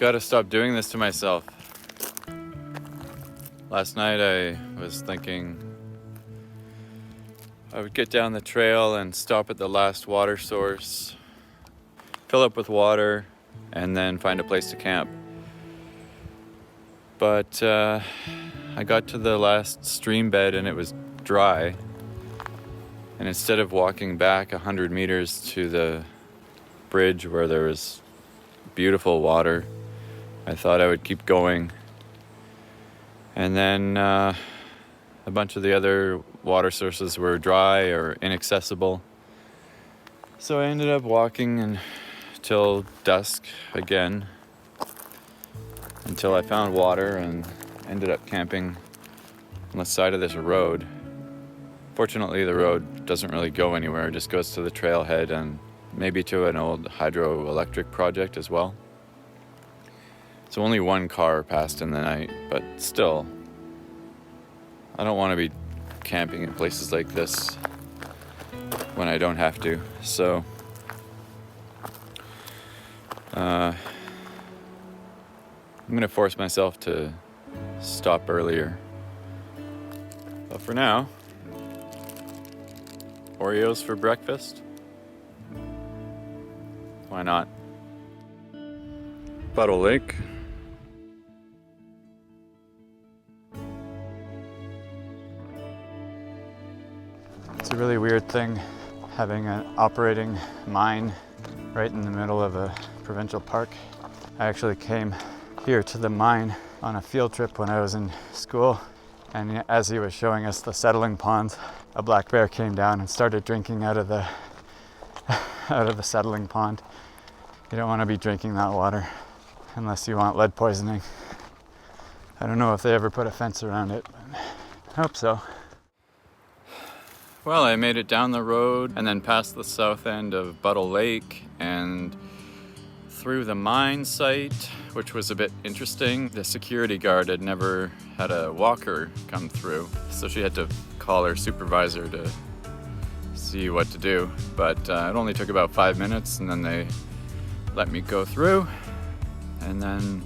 gotta stop doing this to myself. Last night I was thinking I would get down the trail and stop at the last water source, fill up with water, and then find a place to camp. But I got to the last stream bed and it was dry. And instead of walking back 100 meters to the bridge where there was beautiful water, I thought I would keep going. And then a bunch of the other water sources were dry or inaccessible. So I ended up walking until dusk again, until I found water and ended up camping on the side of this road. Fortunately, the road doesn't really go anywhere. It just goes to the trailhead and maybe to an old hydroelectric project as well. So only one car passed in the night, but still, I don't want to be camping in places like this when I don't have to. So I'm gonna force myself to stop earlier. But for now, Oreos for breakfast? Why not? Buttle Lake. It's a really weird thing having an operating mine right in the middle of a provincial park. I actually came here to the mine on a field trip when I was in school, and as he was showing us the settling ponds, a black bear came down and started drinking out of the settling pond. You don't want to be drinking that water unless you want lead poisoning. I don't know if they ever put a fence around it, but I hope so. Well, I made it down the road and then past the south end of Buttle Lake and through the mine site, which was a bit interesting. The security guard had never had a walker come through, so she had to call her supervisor to see what to do. But it only took about 5 minutes, and then they let me go through. And then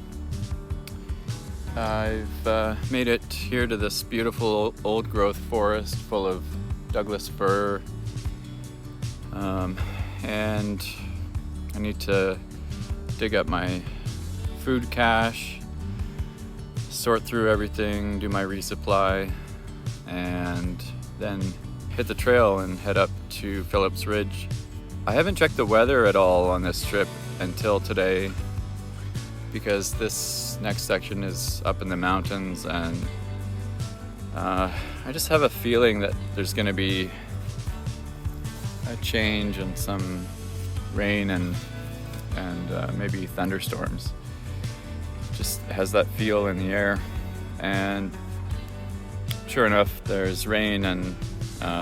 I've made it here to this beautiful old growth forest full of Douglas fir, and I need to dig up my food cache, sort through everything, do my resupply, and then hit the trail and head up to Phillips Ridge. I haven't checked the weather at all on this trip until today, because this next section is up in the mountains, and I just have a feeling that there's going to be a change and some rain and maybe thunderstorms. Just has that feel in the air, and sure enough, there's rain and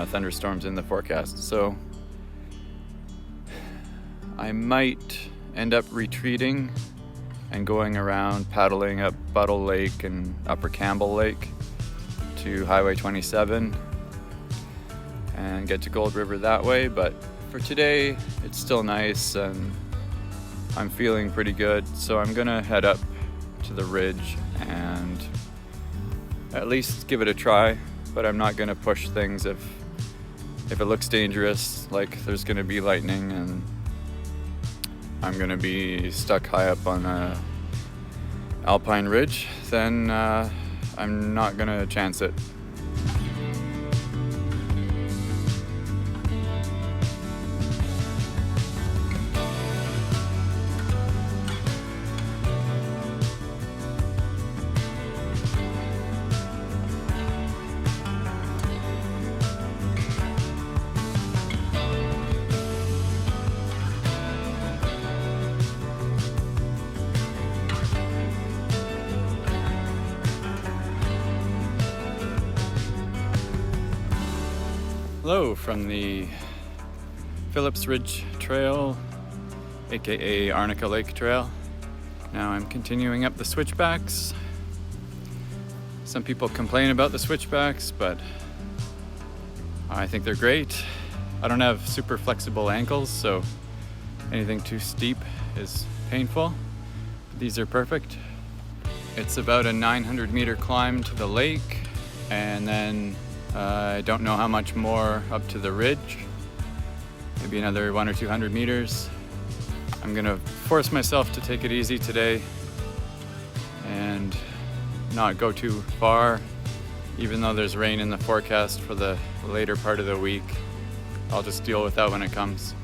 thunderstorms in the forecast. So I might end up retreating and going around paddling up Buttle Lake and Upper Campbell Lake to Highway 27 and get to Gold River that way. But for today, it's still nice and I'm feeling pretty good, so I'm gonna head up to the ridge and at least give it a try. But I'm not gonna push things if it looks dangerous, like there's gonna be lightning and I'm gonna be stuck high up on a alpine ridge, then I'm not gonna chance it. Hello from the Phillips Ridge Trail, aka Arnica Lake Trail. Now I'm continuing up the switchbacks. Some people complain about the switchbacks, but I think they're great. I don't have super flexible ankles, so anything too steep is painful. These are perfect. It's about a 900 meter climb to the lake, and then I don't know how much more up to the ridge. Maybe another 100 or 200 meters. I'm gonna force myself to take it easy today and not go too far, even though there's rain in the forecast for the later part of the week. I'll just deal with that when it comes.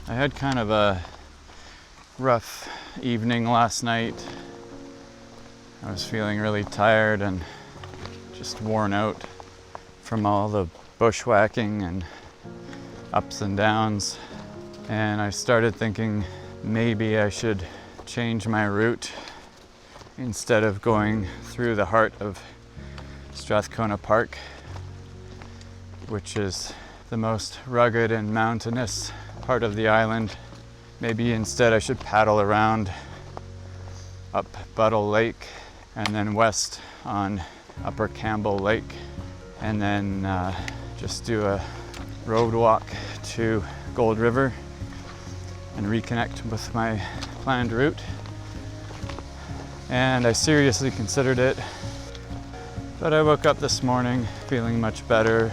I had kind of a rough evening last night. I was feeling really tired and just worn out from all the bushwhacking and ups and downs. And I started thinking maybe I should change my route. Instead of going through the heart of Strathcona Park, which is the most rugged and mountainous part of the island, maybe instead I should paddle around up Buttle Lake and then west on Upper Campbell Lake, and then just do a road walk to Gold River and reconnect with my planned route. And I seriously considered it, but I woke up this morning feeling much better.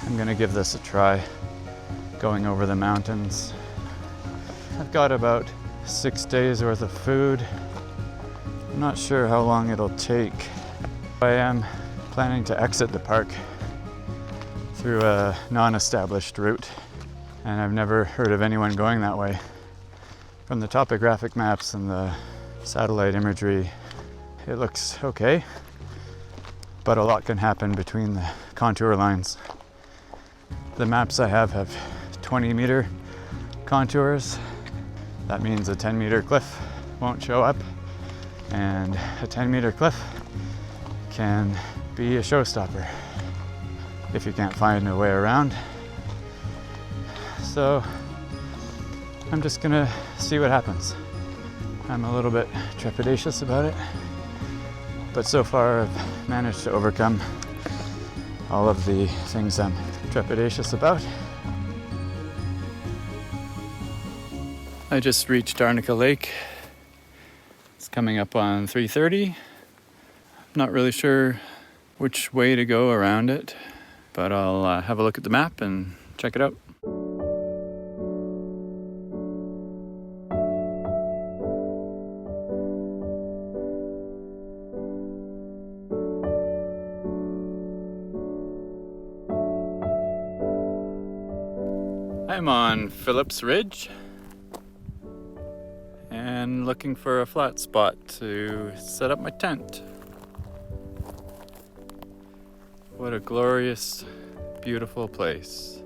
I'm gonna give this a try, going over the mountains. I've got about 6 days worth of food. I'm not sure how long it'll take. I am planning to exit the park through a non-established route, and I've never heard of anyone going that way. From the topographic maps and the satellite imagery, it looks okay, but a lot can happen between the contour lines. The maps I have 20-meter contours. That means a 10-meter cliff won't show up, and a 10-meter cliff can be a showstopper if you can't find a way around. So I'm just gonna see what happens. I'm a little bit trepidatious about it, but so far I've managed to overcome all of the things I'm trepidatious about. I just reached Arnica Lake. It's coming up on 3:30. I'm not really sure which way to go around it, but I'll have a look at the map and check it out. I'm on Phillips Ridge and looking for a flat spot to set up my tent. What a glorious, beautiful place.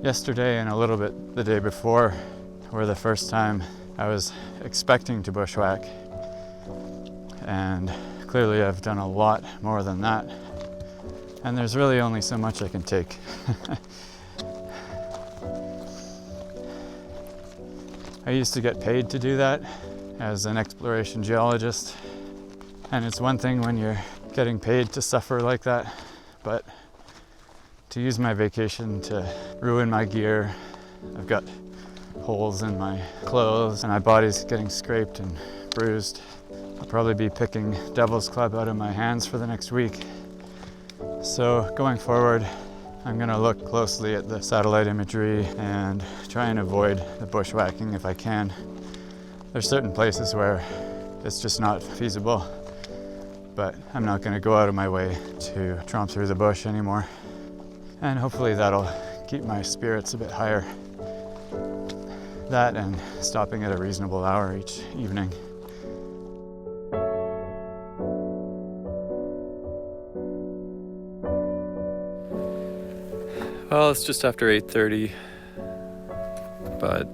Yesterday and a little bit the day before were the first time I was expecting to bushwhack, and clearly I've done a lot more than that, and there's really only so much I can take. I used to get paid to do that as an exploration geologist, and it's one thing when you're getting paid to suffer like that, but to use my vacation to ruin my gear. I've got holes in my clothes and my body's getting scraped and bruised. I'll probably be picking Devil's Club out of my hands for the next week. So going forward, I'm gonna look closely at the satellite imagery and try and avoid the bushwhacking if I can. There's certain places where it's just not feasible, but I'm not gonna go out of my way to tromp through the bush anymore. And hopefully that'll keep my spirits a bit higher. That and stopping at a reasonable hour each evening. Well, it's just after 8:30, but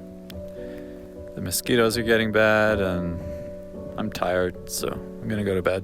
the mosquitoes are getting bad and I'm tired, so I'm gonna go to bed.